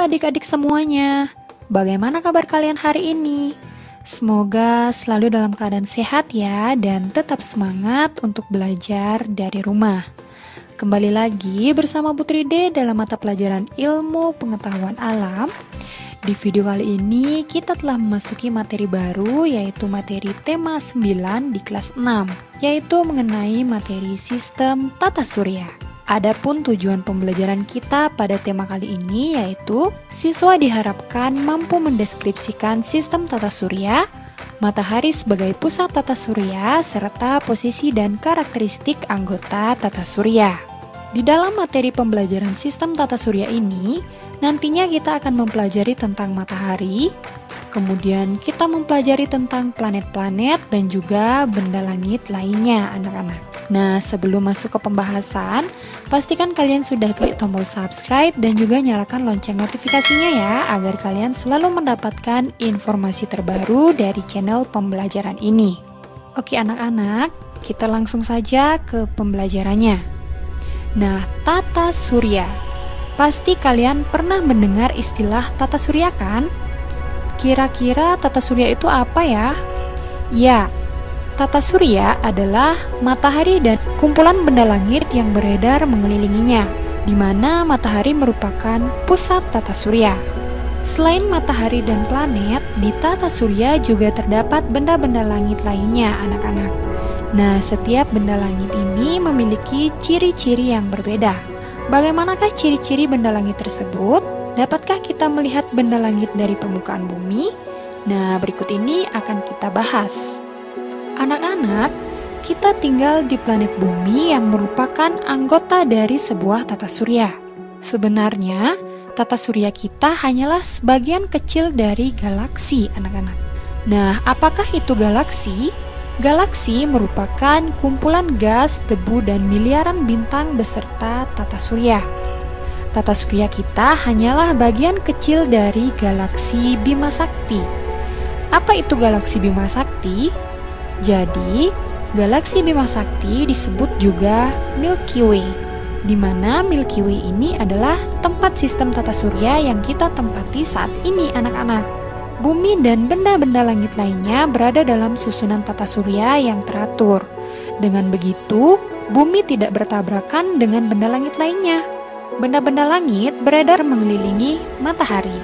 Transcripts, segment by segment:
adik-adik semuanya, bagaimana kabar kalian hari ini? Semoga selalu dalam keadaan sehat ya dan tetap semangat untuk belajar dari rumah. Kembali lagi bersama Putri D dalam mata pelajaran Ilmu Pengetahuan Alam. Di video kali ini kita telah memasuki materi baru yaitu materi tema 9 di kelas 6, yaitu mengenai materi sistem tata surya. Adapun tujuan pembelajaran kita pada tema kali ini yaitu siswa diharapkan mampu mendeskripsikan sistem tata surya, matahari sebagai pusat tata surya, serta posisi dan karakteristik anggota tata surya. Di dalam materi pembelajaran sistem tata surya ini, nantinya kita akan mempelajari tentang matahari, kemudian kita mempelajari tentang planet-planet dan juga benda langit lainnya anak-anak. Nah, sebelum masuk ke pembahasan, pastikan kalian sudah klik tombol subscribe dan juga nyalakan lonceng notifikasinya ya, agar kalian selalu mendapatkan informasi terbaru dari channel pembelajaran ini. Oke anak-anak, kita langsung saja ke pembelajarannya. Nah, tata surya. Pasti kalian pernah mendengar istilah tata surya kan? Kira-kira tata surya itu apa ya? Ya, tata surya adalah matahari dan kumpulan benda langit yang beredar mengelilinginya, di mana matahari merupakan pusat tata surya. Selain matahari dan planet, di tata surya juga terdapat benda-benda langit lainnya, anak-anak. Nah, setiap benda langit ini memiliki ciri-ciri yang berbeda. Bagaimanakah ciri-ciri benda langit tersebut? Dapatkah kita melihat benda langit dari permukaan bumi? Nah, berikut ini akan kita bahas. Anak-anak, kita tinggal di planet bumi yang merupakan anggota dari sebuah tata surya. Sebenarnya, tata surya kita hanyalah sebagian kecil dari galaksi, anak-anak. Nah, apakah itu galaksi? Galaksi merupakan kumpulan gas, debu, dan miliaran bintang beserta tata surya. Tata surya kita hanyalah bagian kecil dari galaksi Bima Sakti. Apa itu galaksi Bima Sakti? Jadi, galaksi Bima Sakti disebut juga Milky Way, di mana Milky Way ini adalah tempat sistem tata surya yang kita tempati saat ini, anak-anak. Bumi dan benda-benda langit lainnya berada dalam susunan tata surya yang teratur. Dengan begitu, bumi tidak bertabrakan dengan benda langit lainnya. Benda-benda langit beredar mengelilingi matahari,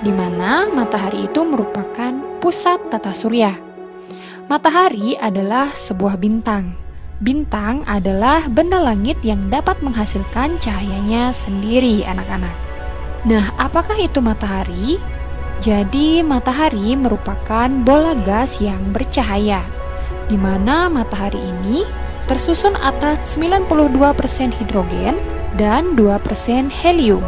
di mana matahari itu merupakan pusat tata surya. Matahari adalah sebuah bintang. Bintang adalah benda langit yang dapat menghasilkan cahayanya sendiri, anak-anak. Nah, apakah itu matahari? Jadi, matahari merupakan bola gas yang bercahaya, di mana matahari ini tersusun atas 92% hidrogen dan 2% helium.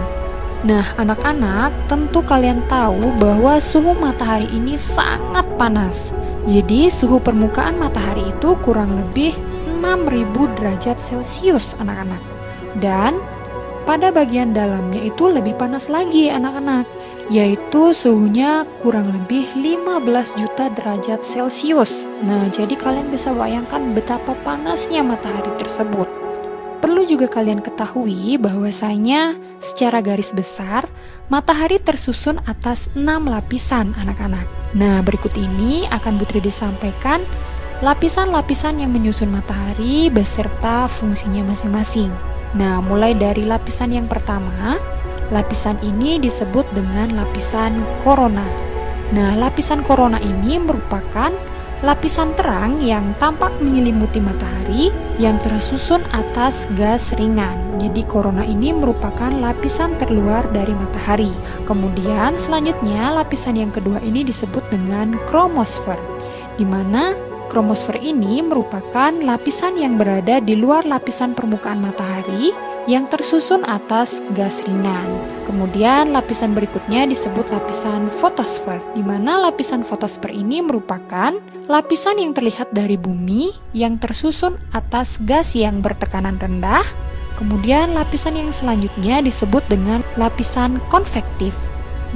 Nah, anak-anak, tentu kalian tahu bahwa suhu matahari ini sangat panas. Jadi, suhu permukaan matahari itu kurang lebih 6.000 derajat Celcius, anak-anak. Dan pada bagian dalamnya itu lebih panas lagi, anak-anak, yaitu suhunya kurang lebih 15 juta derajat Celcius. Nah, jadi kalian bisa bayangkan betapa panasnya matahari tersebut. Perlu juga kalian ketahui bahwasanya secara garis besar, matahari tersusun atas 6 lapisan, anak-anak. Nah, berikut ini akan Putri disampaikan lapisan-lapisan yang menyusun matahari beserta fungsinya masing-masing. Nah, mulai dari lapisan yang pertama, lapisan ini disebut dengan lapisan korona. Nah, lapisan korona ini merupakan lapisan terang yang tampak menyelimuti matahari yang tersusun atas gas ringan. Jadi korona ini merupakan lapisan terluar dari matahari. Kemudian selanjutnya lapisan yang kedua ini disebut dengan kromosfer, di mana kromosfer ini merupakan lapisan yang berada di luar lapisan permukaan matahari yang tersusun atas gas ringan. Kemudian lapisan berikutnya disebut lapisan fotosfer, di mana lapisan fotosfer ini merupakan lapisan yang terlihat dari bumi yang tersusun atas gas yang bertekanan rendah. Kemudian lapisan yang selanjutnya disebut dengan lapisan konvektif,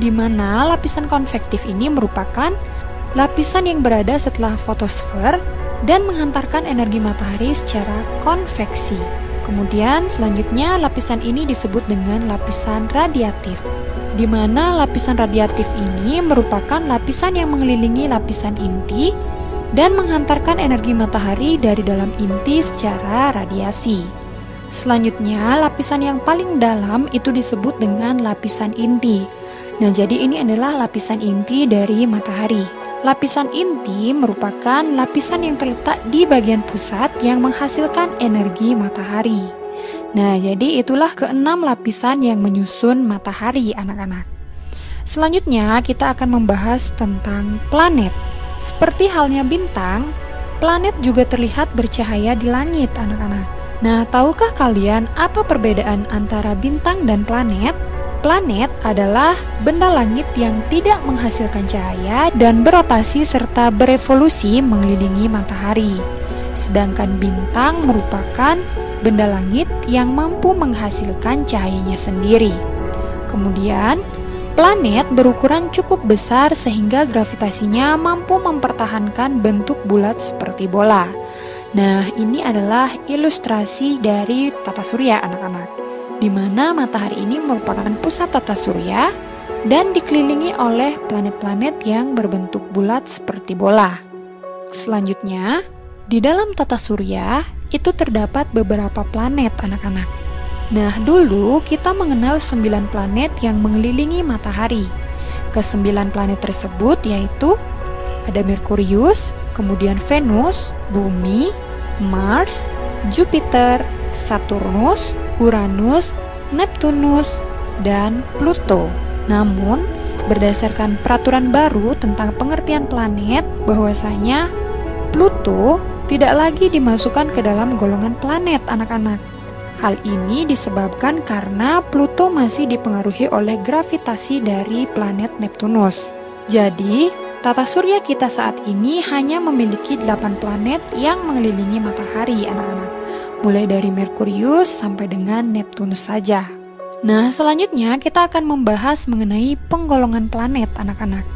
di mana lapisan konvektif ini merupakan lapisan yang berada setelah fotosfer dan menghantarkan energi matahari secara konveksi. Kemudian selanjutnya lapisan ini disebut dengan lapisan radiatif, di mana lapisan radiatif ini merupakan lapisan yang mengelilingi lapisan inti dan menghantarkan energi matahari dari dalam inti secara radiasi. Selanjutnya, lapisan yang paling dalam itu disebut dengan lapisan inti. Nah, jadi ini adalah lapisan inti dari matahari. Lapisan inti merupakan lapisan yang terletak di bagian pusat yang menghasilkan energi matahari. Nah, jadi itulah keenam lapisan yang menyusun matahari, anak-anak. Selanjutnya, kita akan membahas tentang planet. Seperti halnya bintang, planet juga terlihat bercahaya di langit, anak-anak. Nah, tahukah kalian apa perbedaan antara bintang dan planet? Planet adalah benda langit yang tidak menghasilkan cahaya dan berotasi serta berevolusi mengelilingi matahari. Sedangkan bintang merupakan benda langit yang mampu menghasilkan cahayanya sendiri. Kemudian, planet berukuran cukup besar sehingga gravitasinya mampu mempertahankan bentuk bulat seperti bola. Nah, ini adalah ilustrasi dari tata surya, anak-anak, di mana matahari ini merupakan pusat tata surya dan dikelilingi oleh planet-planet yang berbentuk bulat seperti bola. Selanjutnya, di dalam tata surya itu terdapat beberapa planet, anak-anak. Nah, dulu kita mengenal 9 planet yang mengelilingi matahari. Ke-9 planet tersebut yaitu ada Merkurius, kemudian Venus, Bumi, Mars, Jupiter, Saturnus, Uranus, Neptunus, dan Pluto. Namun, berdasarkan peraturan baru tentang pengertian planet, bahwasanya Pluto tidak lagi dimasukkan ke dalam golongan planet, anak-anak. Hal ini disebabkan karena Pluto masih dipengaruhi oleh gravitasi dari planet Neptunus. Jadi, tata surya kita saat ini hanya memiliki 8 planet yang mengelilingi matahari, anak-anak. Mulai dari Merkurius sampai dengan Neptunus saja. Nah, selanjutnya kita akan membahas mengenai penggolongan planet, anak-anak.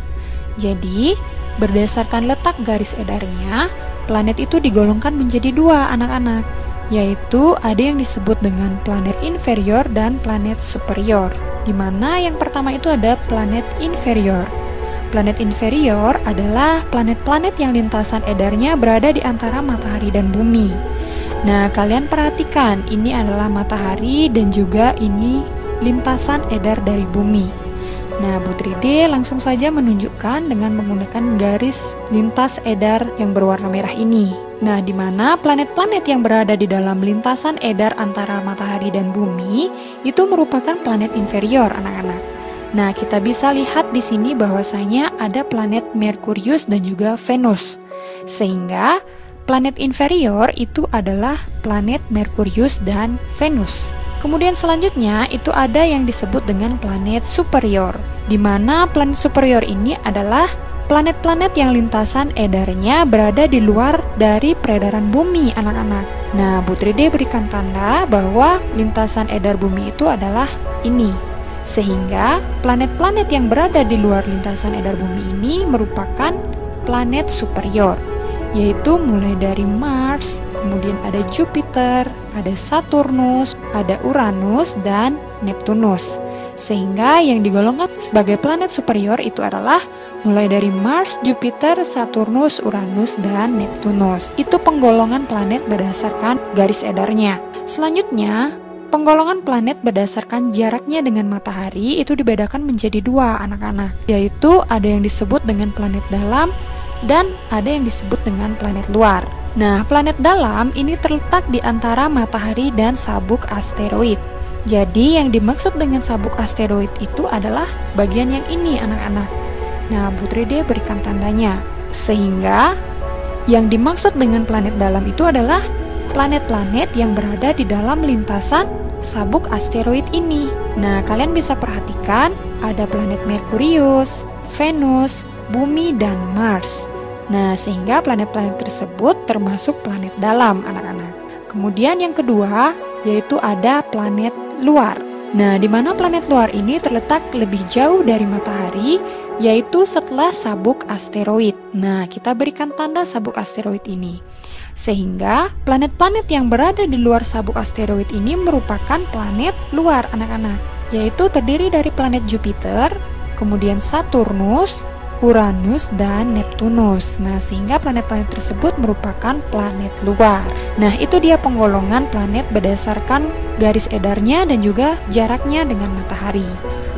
Jadi, berdasarkan letak garis edarnya, planet itu digolongkan menjadi 2, anak-anak, yaitu ada yang disebut dengan planet inferior dan planet superior, di mana yang pertama itu ada planet inferior. Planet inferior adalah planet-planet yang lintasan edarnya berada di antara matahari dan bumi. Nah, kalian perhatikan, ini adalah matahari dan juga ini lintasan edar dari bumi. Nah, Butride langsung saja menunjukkan dengan menggunakan garis lintas edar yang berwarna merah ini. Nah, di mana planet-planet yang berada di dalam lintasan edar antara matahari dan bumi itu merupakan planet inferior, anak-anak. Nah, kita bisa lihat di sini bahwasanya ada planet Merkurius dan juga Venus. Sehingga planet inferior itu adalah planet Merkurius dan Venus. Kemudian selanjutnya itu ada yang disebut dengan planet superior, di mana planet superior ini adalah planet-planet yang lintasan edarnya berada di luar dari peredaran bumi, anak-anak. Nah, Butride berikan tanda bahwa lintasan edar bumi itu adalah ini. Sehingga planet-planet yang berada di luar lintasan edar bumi ini merupakan planet superior, yaitu mulai dari Mars, kemudian ada Jupiter, ada Saturnus, ada Uranus, dan Neptunus. Sehingga yang digolongkan sebagai planet superior itu adalah mulai dari Mars, Jupiter, Saturnus, Uranus, dan Neptunus. Itu penggolongan planet berdasarkan garis edarnya. Selanjutnya, penggolongan planet berdasarkan jaraknya dengan matahari itu dibedakan menjadi 2, anak-anak, yaitu ada yang disebut dengan planet dalam dan ada yang disebut dengan planet luar. Nah, planet dalam ini terletak di antara matahari dan sabuk asteroid. Jadi, yang dimaksud dengan sabuk asteroid itu adalah bagian yang ini, anak-anak. Nah, Butride berikan tandanya. Sehingga, yang dimaksud dengan planet dalam itu adalah planet-planet yang berada di dalam lintasan sabuk asteroid ini. Nah, kalian bisa perhatikan ada planet Merkurius, Venus, Bumi, dan Mars. Nah, sehingga planet-planet tersebut termasuk planet dalam, anak-anak. Kemudian yang kedua, yaitu ada planet luar. Nah, di mana planet luar ini terletak lebih jauh dari matahari, yaitu setelah sabuk asteroid. Nah, kita berikan tanda sabuk asteroid ini. Sehingga planet-planet yang berada di luar sabuk asteroid ini merupakan planet luar, anak-anak. yaitu terdiri dari planet Jupiter, kemudian Saturnus, Uranus, dan Neptunus. Nah, sehingga planet-planet tersebut merupakan planet luar. Nah, itu dia penggolongan planet berdasarkan garis edarnya dan juga jaraknya dengan matahari.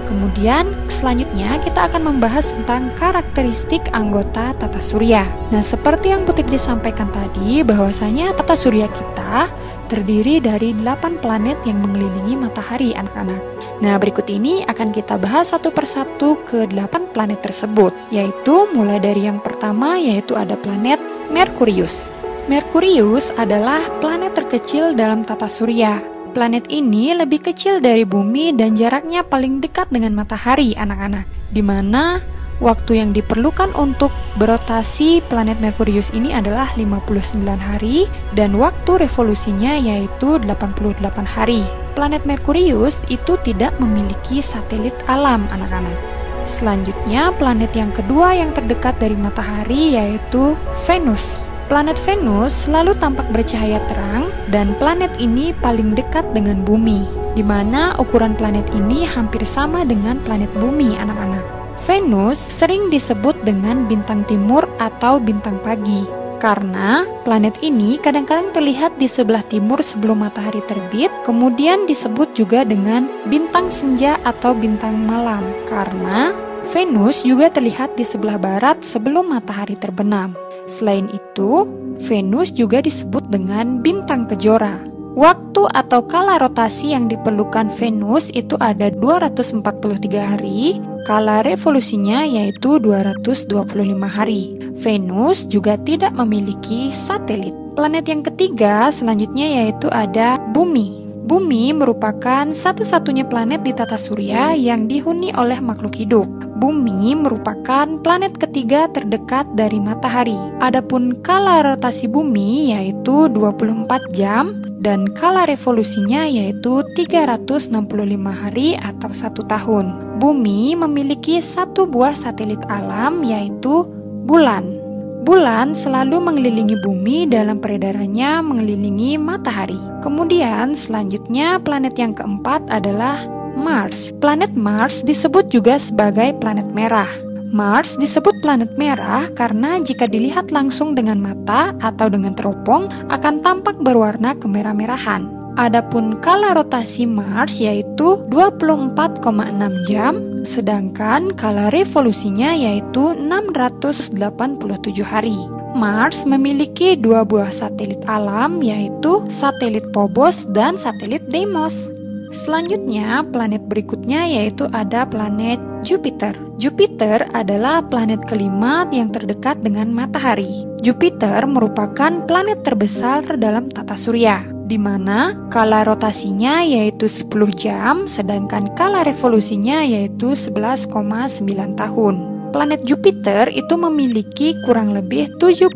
Kemudian selanjutnya kita akan membahas tentang karakteristik anggota tata surya. Nah, seperti yang Putri disampaikan tadi, bahwasanya tata surya kita terdiri dari 8 planet yang mengelilingi matahari, anak-anak. Nah, berikut ini akan kita bahas satu persatu ke 8 planet tersebut, yaitu mulai dari yang pertama, yaitu ada planet Merkurius. Merkurius adalah planet terkecil dalam tata surya. Planet ini lebih kecil dari bumi dan jaraknya paling dekat dengan matahari, anak-anak, di mana waktu yang diperlukan untuk berotasi planet Merkurius ini adalah 59 hari dan waktu revolusinya yaitu 88 hari. Planet Merkurius itu tidak memiliki satelit alam, anak-anak. Selanjutnya, planet yang kedua yang terdekat dari matahari yaitu Venus. Planet Venus selalu tampak bercahaya terang dan planet ini paling dekat dengan bumi, di mana ukuran planet ini hampir sama dengan planet bumi, anak-anak. Venus sering disebut dengan bintang timur atau bintang pagi, karena planet ini kadang-kadang terlihat di sebelah timur sebelum matahari terbit, kemudian disebut juga dengan bintang senja atau bintang malam, karena Venus juga terlihat di sebelah barat sebelum matahari terbenam. Selain itu, Venus juga disebut dengan bintang kejora. Waktu atau kala rotasi yang diperlukan Venus itu ada 243 hari, kala revolusinya yaitu 225 hari. Venus juga tidak memiliki satelit. Planet yang ketiga selanjutnya yaitu ada Bumi. Bumi merupakan satu-satunya planet di tata surya yang dihuni oleh makhluk hidup. Bumi merupakan planet ketiga terdekat dari matahari. Adapun kala rotasi bumi yaitu 24 jam dan kala revolusinya yaitu 365 hari atau 1 tahun. Bumi memiliki satu buah satelit alam yaitu bulan. Bulan selalu mengelilingi bumi dalam peredarannya mengelilingi matahari. Kemudian selanjutnya planet yang keempat adalah Mars. Planet Mars disebut juga sebagai planet merah. Mars disebut planet merah karena jika dilihat langsung dengan mata atau dengan teropong akan tampak berwarna kemerah-merahan. Adapun kala rotasi Mars yaitu 24,6 jam, sedangkan kala revolusinya yaitu 687 hari. Mars memiliki 2 buah satelit alam yaitu satelit Phobos dan satelit Deimos. Selanjutnya, planet berikutnya yaitu ada planet Jupiter. Jupiter adalah planet kelima yang terdekat dengan matahari. Jupiter merupakan planet terbesar dalam tata surya, di mana kala rotasinya yaitu 10 jam, sedangkan kala revolusinya yaitu 11,9 tahun. Planet Jupiter itu memiliki kurang lebih 79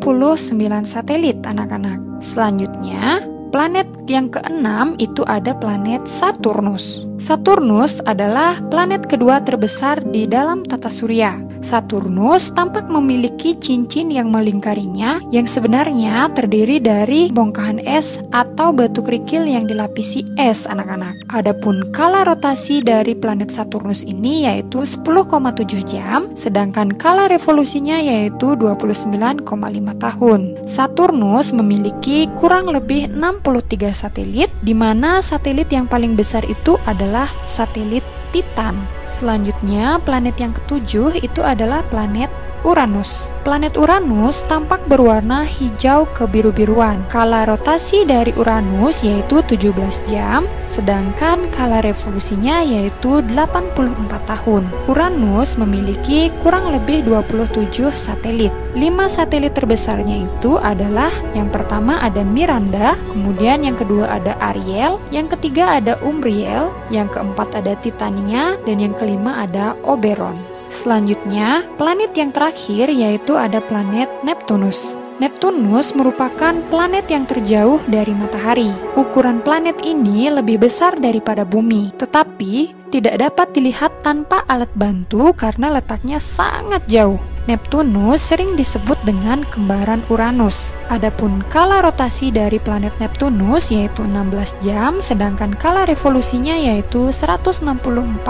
satelit, anak-anak. Selanjutnya, planet yang keenam itu ada planet Saturnus. Saturnus adalah planet kedua terbesar di dalam tata surya. Saturnus tampak memiliki cincin yang melingkarinya yang sebenarnya terdiri dari bongkahan es atau batu kerikil yang dilapisi es, anak-anak. Adapun kala rotasi dari planet Saturnus ini yaitu 10,7 jam, sedangkan kala revolusinya yaitu 29,5 tahun. Saturnus memiliki kurang lebih 63 satelit, di mana satelit yang paling besar itu adalah satelit Titan. Selanjutnya, planet yang ketujuh itu adalah planet Uranus. Planet Uranus tampak berwarna hijau kebiru-biruan. Kala rotasi dari Uranus yaitu 17 jam, sedangkan kala revolusinya yaitu 84 tahun. Uranus memiliki kurang lebih 27 satelit. 5 satelit terbesarnya itu adalah yang pertama ada Miranda, kemudian yang kedua ada Ariel, yang ketiga ada Umbriel, yang keempat ada Titania, dan yang kelima ada Oberon. Selanjutnya, planet yang terakhir yaitu ada planet Neptunus. Neptunus merupakan planet yang terjauh dari matahari. Ukuran planet ini lebih besar daripada bumi, tetapi tidak dapat dilihat tanpa alat bantu karena letaknya sangat jauh. Neptunus sering disebut dengan kembaran Uranus. Adapun kala rotasi dari planet Neptunus yaitu 16 jam, sedangkan kala revolusinya yaitu 164,8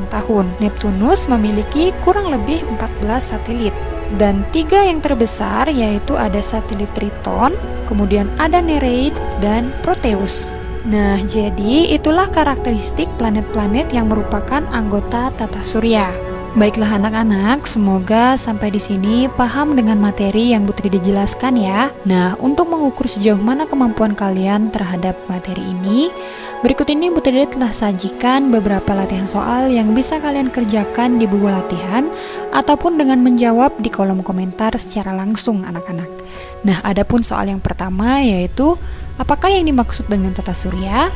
tahun. Neptunus memiliki kurang lebih 14 satelit. Dan 3 yang terbesar yaitu ada satelit Triton, kemudian ada Nereid, dan Proteus. Nah, jadi itulah karakteristik planet-planet yang merupakan anggota tata surya. Baiklah anak-anak, semoga sampai di sini paham dengan materi yang Putri dijelaskan ya. Nah, untuk mengukur sejauh mana kemampuan kalian terhadap materi ini, berikut ini Putri telah sajikan beberapa latihan soal yang bisa kalian kerjakan di buku latihan ataupun dengan menjawab di kolom komentar secara langsung anak-anak. Nah, adapun soal yang pertama yaitu apakah yang dimaksud dengan tata surya?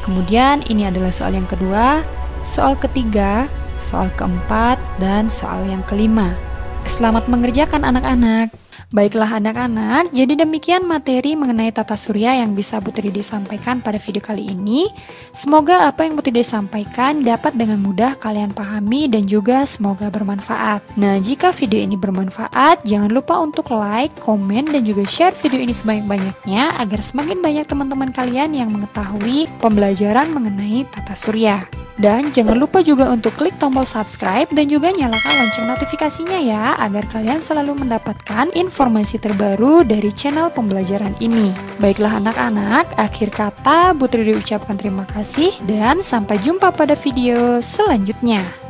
Kemudian ini adalah soal yang kedua, soal ketiga, soal keempat, dan soal yang kelima. Selamat mengerjakan anak-anak. Baiklah anak-anak, jadi demikian materi mengenai tata surya yang bisa Putri sampaikan pada video kali ini. Semoga apa yang Putri sampaikan dapat dengan mudah kalian pahami dan juga semoga bermanfaat. Nah, jika video ini bermanfaat, jangan lupa untuk like, komen, dan juga share video ini sebanyak-banyaknya agar semakin banyak teman-teman kalian yang mengetahui pembelajaran mengenai tata surya. Dan jangan lupa juga untuk klik tombol subscribe dan juga nyalakan lonceng notifikasinya ya, agar kalian selalu mendapatkan informasi terbaru dari channel pembelajaran ini. Baiklah anak-anak, akhir kata Putri ucapkan terima kasih dan sampai jumpa pada video selanjutnya.